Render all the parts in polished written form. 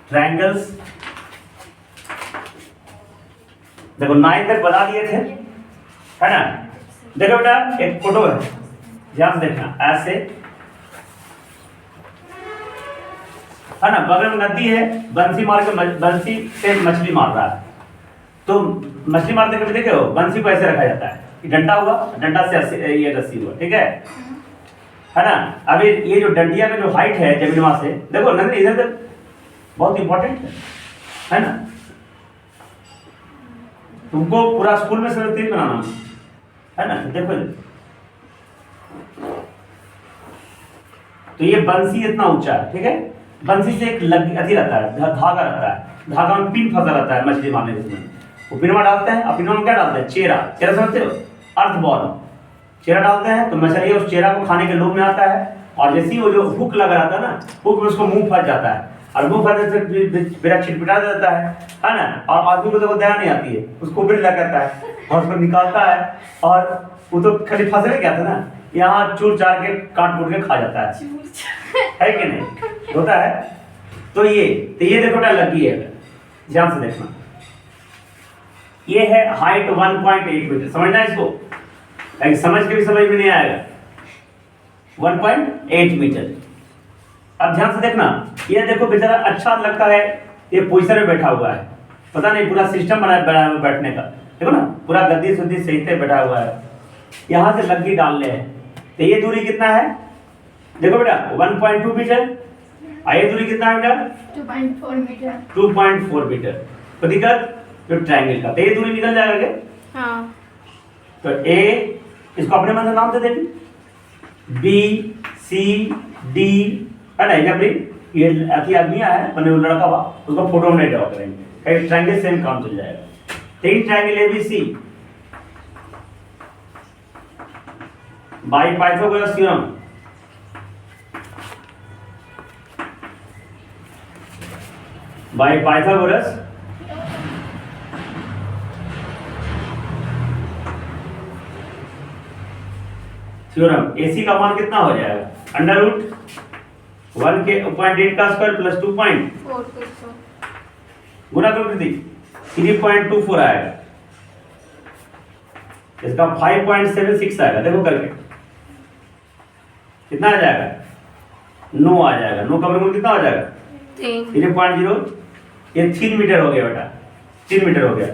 Triangles. देखो 9 तक बता दिए थे, है ना। देखो बेटा एक फोटो है, ध्यान से देखना, ऐसे है ना, बगल में नदी है, बंसी मार के बंसी से मछली मार रहा है। तो मछली मारते कभी देखे हो, बंसी को ऐसे रखा जाता है, डंडा हुआ, डंडा से ये रस्सी हुआ, ठीक है ना। अभी ये जो डंडिया में जो हाइट है जमीन वहां से, देखो नंदन इधर तक, बहुत इंपॉर्टेंट है ना। तुमको पूरा स्कूल में सब तीन बनाना है ना। देखो तो ये बंसी इतना ऊंचा है, ठीक है। बंसी से एक अथी रहता है, धागा रहता है, धागा में पिन फंसा रहता है मछली मारने के समय। वो पिनवा डालते हैं, और पिनवा में क्या डालते हैं, चेरा। चेरा समझते हो, अर्थ बॉल, चेरा डालते हैं तो मछली उस चेरा को खाने के लोभ में आता है। और जैसे ही वो जो हुक लगा रहता है ना, हुक में उसको मुंह फंस जाता है, और मुंह फंसने से बेरा छिटपिटा देता है ना। और आदमी को तो दया नहीं आती है, उसको भी लगाता है और उसको निकालता है, और वो तो खाली फंसने क्या था ना, यहाँ चूर चार के काट कूट के खा जाता है कि नहीं, होता है। तो ये देखो ना लगी है, ध्यान से देखना। ये है हाइट 1.8 मीटर, समझना इसको, समझ के भी समझ में नहीं आएगा। 1.8 मीटर। अब ध्यान से देखना, ये देखो बेचारा अच्छा लगता है, ये पोजीशन में बैठा हुआ है, पता नहीं पूरा सिस्टम बनाया हुआ बैठने का, देखो ना पूरा गद्दी सुद्दी सही से बैठा हुआ है। यहाँ से लग्गी डालने हैं, तो ये दूरी कितना है, देखो बेटा 1.2 मीटर। ये दूरी कितना है बेटा, 2.4 मीटर। 2.4 मीटर। तो दिक्कत जो ट्रायंगल का, तो ये दूरी निकल जाएगा क्या? हाँ। तो ए, इसको अपने मन से नाम दे देंगे, बी सी डी, है ना। ये अथी आदमी आया है, मैंने वो लड़का हुआ, उसको फोटो में नहीं ड्रॉ करेंगे, ट्रायंगल सेम काम चल जाएगा। तीन triangle ABC by Pythagoras theorem, by Pythagoras theorem. AC का मान कितना हो जाएगा, अंडर रूट 1 के 0.8 का स्क्वायर प्लस 2.4 गुना कर दी 3.24 आएगा, इसका 5.76 आएगा। देखो करके कितना आ जाएगा, 9 आ जाएगा। 9 का वर्गमूल कितना हो जाएगा, 3.0। ये 3 मीटर हो गया बेटा, 3 मीटर हो गया।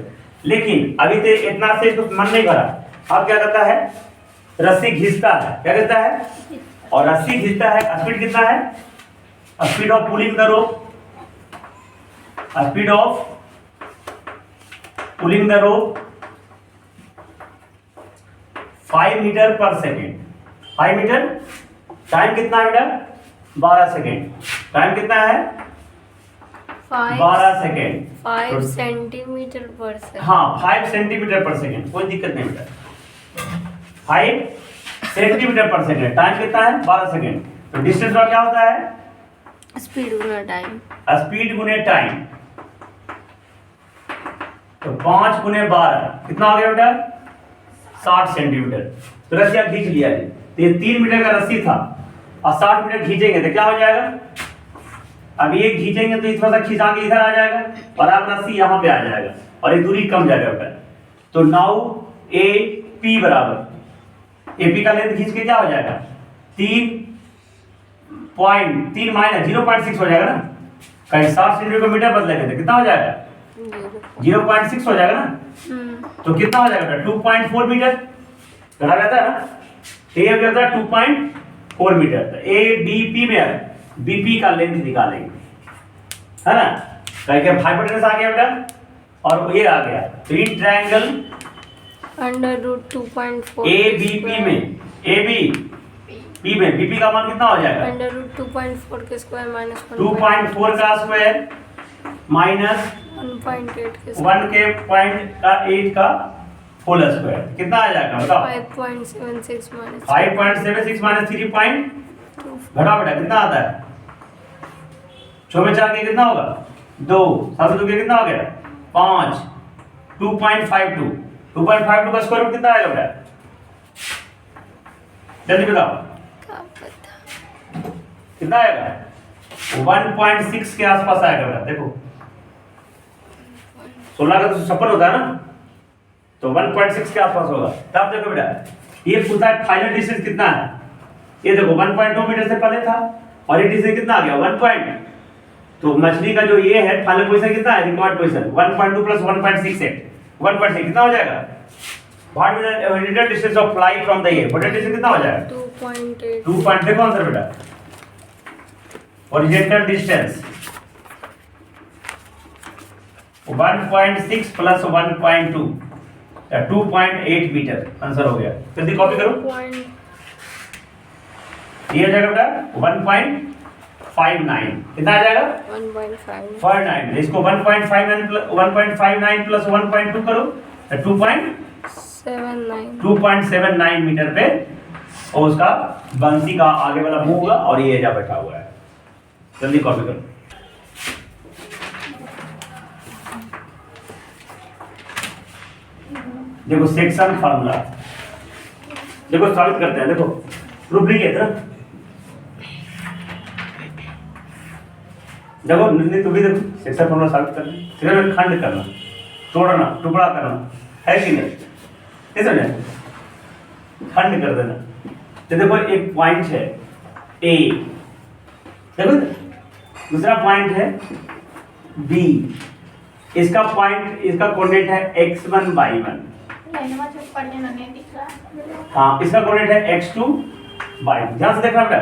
लेकिन अभी तो इतना से इसको मन नहीं भरा, अब क्या करता है, रस्सी घिसता है, क्या कहता है, और रस्सी घिसता है। स्पीड कितना है, speed of pulling the rope, speed of pulling the rope 5 metre per second. 5 metre. Time कितना है बेटा, 12 सेकेंड। टाइम कितना है, 12 सेकेंड। 5 सेंटीमीटर पर सेकेंड। हाँ 5 सेंटीमीटर पर सेकेंड, कोई दिक्कत नहीं बेटा, 5 सेंटीमीटर पर सेकेंड। टाइम कितना है, 12 सेकेंड। तो डिस्टेंस का क्या होता है, स्पीड गुना टाइम। स्पीड गुने टाइम। तो 5 गुने 12 कितना हो गया बेटा, 60 सेंटीमीटर। तो रस्सी आप खींच लिया है, तो ये 3 मीटर का रस्सी था, और 60 मीटर खींचेंगे तो क्या हो जाएगा, अब ये खींचेंगे तो थोड़ा सा खिंचा के इधर आ जाएगा, और अब रस्सी यहाँ पे आ जाएगा, और ये दूरी कम जाएगा बेटा। तो नाउ ए पी बराबर, एपी का लेंथ खींच के क्या हो जाएगा, 3 माइनस 0.6 हो जाएगा ना, कहीं 60 सेंटीमीटर को मीटर बदलेंगे तो कितना हो जाएगा, 0.6 हो जाएगा ना। तो कितना हो जाएगा, 2.4 मीटर घटा जाता है ना, ये हो जाता है 2.4 मीटर। तो ए बी पी में बीपी का लेंथ निकालेंगे, है ना। कहीं हाइपोटेनस आ गया बेटा, और ये आ गया। तो in triangle under root 2.4 A B P में, ए बी पी में बीपी का मान कितना हो जाएगा, अंडर रूट 2.4 के स्क्वायर माइनस 2.4 का स्क्वायर माइनस 1.8 के 1 के पॉइंट का 8 का होल स्क्वायर, कितना आ जाएगा बताओ, 5.76 माइनस 5.76 माइनस 3 पॉइंट, घटा बेटा कितना आता है, 6 में 4 के कितना होगा, 2, 7 2 के कितना हो गया, 5, 2.52, 2.52 का स्क्वायर रूट कितना आएगा बेटा, जल्दी बताओ का पता। कितना आएगा, 1.6 के आसपास आएगा बेटा। देखो 16 का तो 56 होता है ना, तो 1.6 के आसपास होगा। तब देखो बेटा ये पूछा है फाइनल डिस्टेंस कितना है। ये देखो 1.2 मीटर से पहले था और ये डिस्टेंस कितना आ गया 1 पॉइंट। तो मछली का जो ये है फाइनल पोजीशन कितना है, रिकॉर्ड पोजीशन 1.2 प्लस 1.68 1.6 कितना हो जाएगा। What is the original distance of fly from the air, original distance कितना हो जाएगा 2.8 2 पॉइंट। देखो आंसर बेटा, original distance 1.6 plus 1.2 2.8 metre answer हो गया। जल्दी कॉपी करो। ये हो जाएगा बेटा 1.59 कितना आ जाएगा 1.5 59। इसको 1.59 प्लस 1.2 करो तो 2.79 मीटर पे और उसका बंसी का आगे वाला मुंह होगा और ये एजा बैठा हुआ है। जल्दी कॉपी करो। देखो सेक्शन फार्मूला, देखो साबित करते हैं। देखो प्रूफ लिखिए इधर। देखो नहीं तो भी देखो सेक्शन फार्मूला साबित करना, फिर में खंड करना, तोड़ना, टुकड़ा करना है कि नहीं, ऐसा नहीं खंड कर देना। तो देखो एक पॉइंट है ए, देखो दूसरा पॉइंट है बी, इसका पॉइंट इसका कोऑर्डिनेट है x1 y1, हाँ इसका कोऑर्डिनेट है x2 y2। ध्यान से देखना बेटा।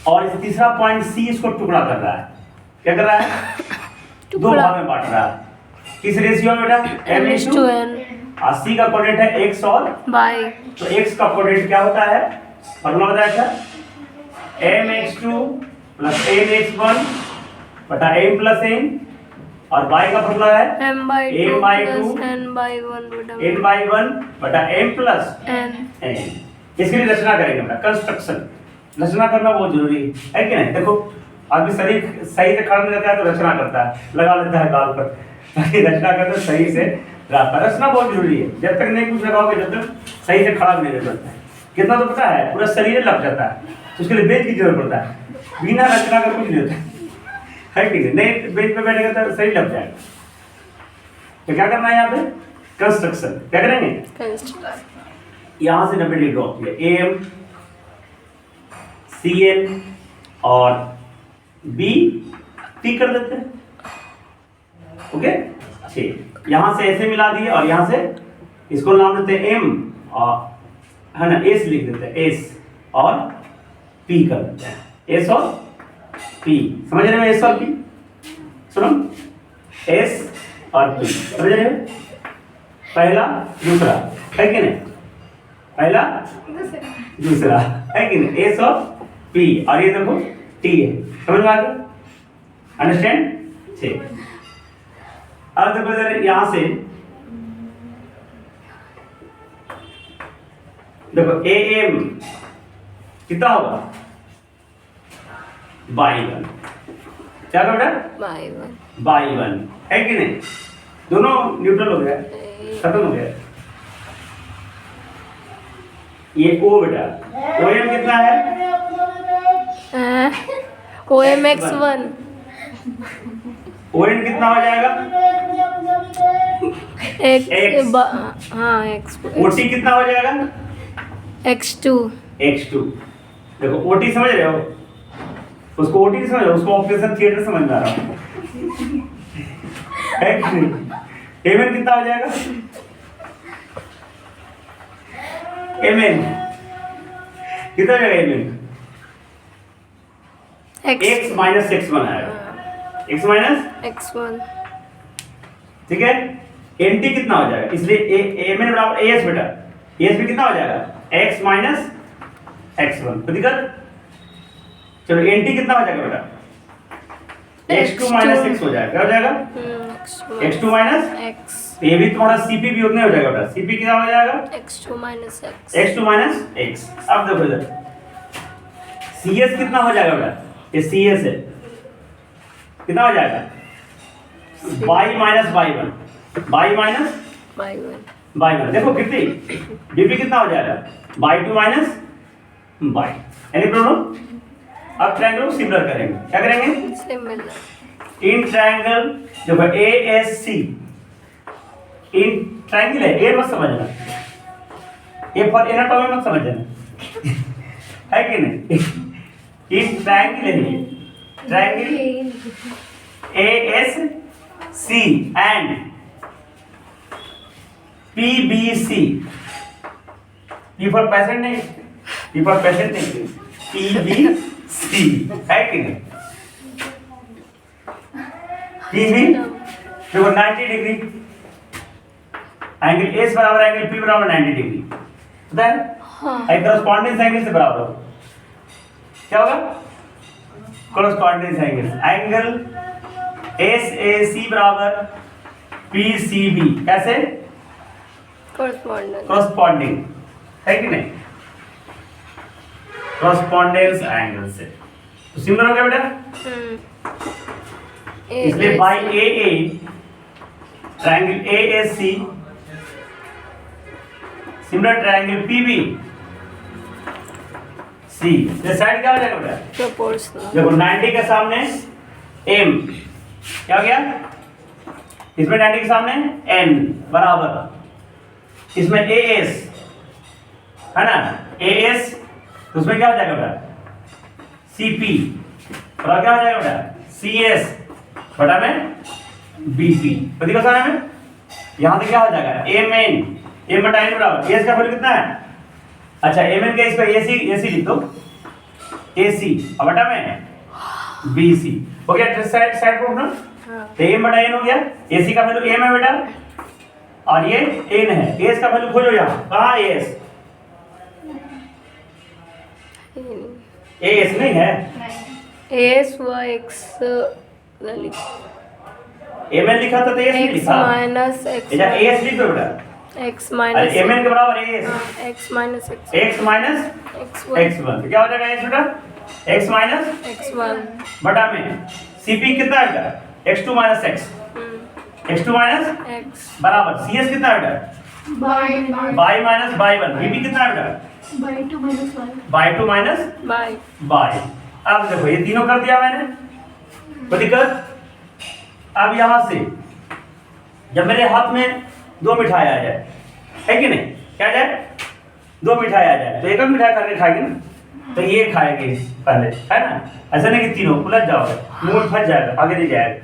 और इस तीसरा पॉइंट सी इसको टुकड़ा कर रहा है, क्या कर रहा है दो भाग में बांट रहा है। किस रेशियो में बेटा m/n। और सी का कोऑर्डिनेट है x और y, तो x का कोऑर्डिनेट क्या होता है, फॉर्मूला बताया था mx2 प्लस mx1 बटा m प्लस n, और y का फॉर्मूला है m/2 प्लस n/1 बटा m प्लस n। इसके लिए रचना करेंगे बेटा, कंस्ट्रक्शन रचना करना बहुत जरूरी है कि नहीं। देखो आदमी शरीर सही से खड़ा नहीं रहता है तो रचना करता है, लगा लेता है गाल पर, रचना करते सही से रहता है। रचना बहुत जरूरी है, जब तक नहीं कुछ लगाओगे जब तक सही से खड़ा भी नहीं रह सकता है। कितना तो पता है पूरा शरीर लग जाता है, तो उसके लिए बेंच की जरूरत पड़ता है, बिना रचना का कुछ नहीं होता है कि नहीं। बेंच पे बैठेगा तो शरीर लग जाएगा। तो क्या करना है यहाँ पे कंस्ट्रक्शन, क्या करेंगे यहाँ से 90 डिग्री ड्रॉ किया AM CN और B P कर देते हैं, ओके ठीक। यहाँ से ऐसे मिला दिए और यहाँ से इसको नाम देते हैं M और है ना S लिख देते हैं S और P कर देते हैं S और P। समझ रहे हो S और P, सुनो S और P समझ रहे हो, पहला दूसरा है कि नहीं, पहला दूसरा है कि नहीं, S और P और ये देखो T है। समझ में आ गया, अंडरस्टैंड ठीक। अब देखो इधर यहां से देखो AM कितना होगा y1, क्या होगा बेटा y1 है कि नहीं, दोनों न्यूट्रल हो गया, खत्म हो गया। ये O बेटा OM कितना है OMX1 ON कितना हो जाएगा X हाँ X OT कितना हो जाएगा X2 देखो OT समझ रहे हो, उसको OT नहीं समझ रहे हो, उसको ऑपरेशन थिएटर समझ में आ रहा है कि नहीं। MN कितना हो जाएगा MN कितना हो जाएगा MN x माइनस x1 आएगा, x माइनस x1 ठीक है। nt कितना हो जाएगा, इसलिए mn बराबर as बेटा, as भी कितना हो जाएगा x माइनस x1, तो दिक्कत। चलो nt कितना हो जाएगा बेटा x2 माइनस x हो जाएगा, क्या हो जाएगा x2 माइनस x। ये भी तुम्हारा cp भी उतना हो जाएगा बेटा, cp कितना हो जाएगा x2 माइनस x। अब देखो इधर cs कितना हो जाएगा बेटा, ये CS है, कितना हो जाएगा y माइनस y1 देखो कितनी dp कितना हो जाएगा y2 minus y। Any problem, अब ट्रायंगल को सिमिलर करेंगे, क्या करेंगे? सिमिलर। इन ट्रायंगल देखो ASC, इन ट्रायंगल है, ए मत समझना, ए फॉर एनाटॉमी मत समझना है कि नहीं? इन ट्रायंगल है, triangle ASC and PBC, P for patient नहीं, P फॉर पैसेंट नहीं, PBC है कि नहीं? PB देखो 90 डिग्री, एंगल एस बराबर एंगल P बराबर 90 डिग्री, पता है? हाँ। कॉरेस्पॉन्डेंस एंगल से बराबर हो, क्या होगा? कॉरेस्पॉन्डेंस एंगल, एंगल SAC बराबर PCB, कैसे? कॉरेस्पॉन्डेंस। कॉरेस्पॉन्डिंग है कि नहीं? कॉरेस्पॉन्डेंस एंगल से तो सिमिलर हो गया बेटा। इसलिए बाय AA triangle ASC similar triangle PBC, ये साइड क्या हो जाएगा बेटा? प्रोपोर्शनल। देखो 90 के सामने M, क्या हो गया? इसमें 90 के सामने N बराबर, इसमें AS है ना, AS तो उसमें क्या हो जाएगा बेटा? CP, और क्या हो जाएगा बेटा? CS बटा में BP, पति का सारा में यहाँ से क्या हो जाएगा? MN, M बटा N बराबर, AS का वैल्यू कितना है? अच्छा MN का इस पर AC लिख दो, AC और बटा में BC हो गया, साइड साइड पर ना, तो M बटा N हो गया, AC का वैल्यू M है बेटा और ये N है, AS का वैल्यू खोजो यहाँ, कहाँ AS? AS नहीं है, एस व एक्स MN लिखा था तो AS नहीं एक्स लिखा, माइनस अच्छा AS लिख दो बेटा, एक्स माइनस अरे MN के बराबर AS, x minus x x minus x1, तो क्या हो जाएगा AS बेटा? x माइनस x1 बटा में CP कितना है बेटा? x2 minus x, x2 minus x बराबर CS कितना है बेटा? y माइनस y1, BB कितना है बेटा? y2 minus y y। अब देखो ये तीनों कर दिया मैंने, कोई दिक्कत? अब यहाँ से जब मेरे हाथ में दो मिठाई आ जाए, है कि नहीं? क्या आ जाए? दो मिठाई आ जाए तो एक मिठाई करके खाएंगे ना, तो ये खाएंगे पहले, है ना? ऐसा नहीं कि तीनों उलझ जाओगे, मुंह में फंस जाएगा, आगे नहीं जाएगा,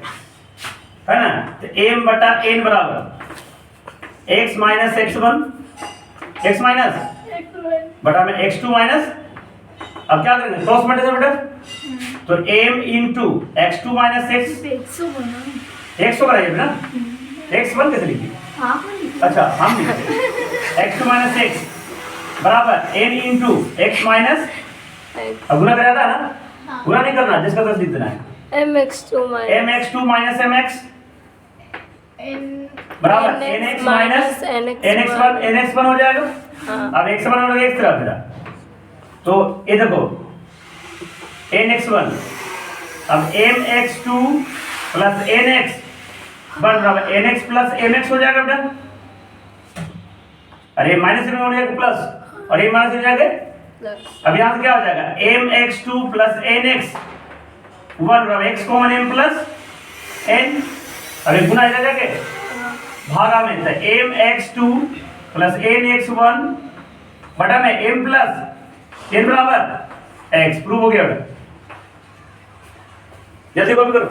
है ना? तो M बटा N बराबर x minus x1, x minus बटा में x2 माइनस, अब क्या करेंगे? क्रॉस मल्टीप्लाई बेटा, तो M into x2 minus x बनाइए ना, x1 कैसे लिखिए? अच्छा हम लिखते x2 माइनस x बराबर n इंटू x माइनस, अब गुना कराया था ना, गुना नहीं करना, जिसका दस लिख देना है, mx2 mx2 माइनस mx बराबर nx माइनस nx1 हो जाएगा। अब x1 हो गया इस तरह बेटा, तो ये देखो nx1, अब mx2 प्लस nx बराबर nx प्लस mx हो जाएगा बेटा, अरे माइनस में हो जाएगा प्लस और ये माइनस हो जाएगा, अब यहाँ से क्या हो जाएगा? mx2 प्लस nx 1 बराबर x common m plus n, अरे गुना इधर जाके भागा में, तो mx2 प्लस nx1 बटा में m प्लस n बराबर x, प्रूव हो गया बेटा। जल्दी कॉपी करो।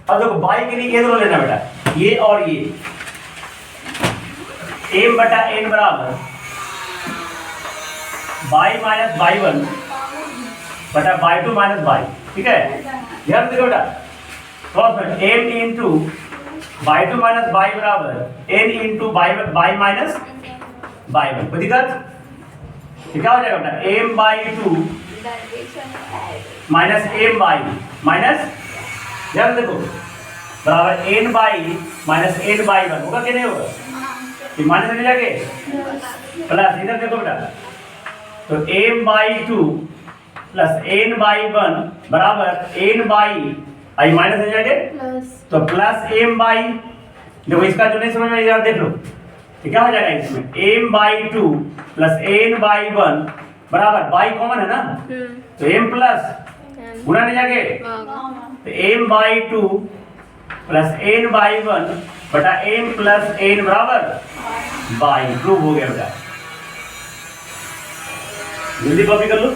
अब देखो बाई के लिए ये दोनों लेना बेटा, ये और ये, m बटा n बराबर बाई माइनस बाई वन बटा बाई टू माइनस बाई, ठीक है? ध्यान देखो बेटा, क्रॉस में m into by two minus by बराबर n into by minus by one, कोई दिक्कत? क्या हो जाएगा बेटा? m by two minus m by minus, ध्यान देखो, बराबर n by minus n by one, होगा कि नहीं होगा? ये माइनस में जाके प्लस, इधर देखो बेटा, तो m by two plus n by one बराबर n बाई आई माइनस हो जाएगा तो प्लस m बाई, देखो इसका जो नहीं समझ में देख लो, तो क्या हो जाएगा इसमें? m by two plus n by one बराबर बाई कॉमन है ना, तो m प्लस गुना नहीं जाके तो m by 2 plus n by 1 बटा m प्लस n बराबर बाई। प्रूव हो गया बेटा, जल्दी कॉपी कर लो।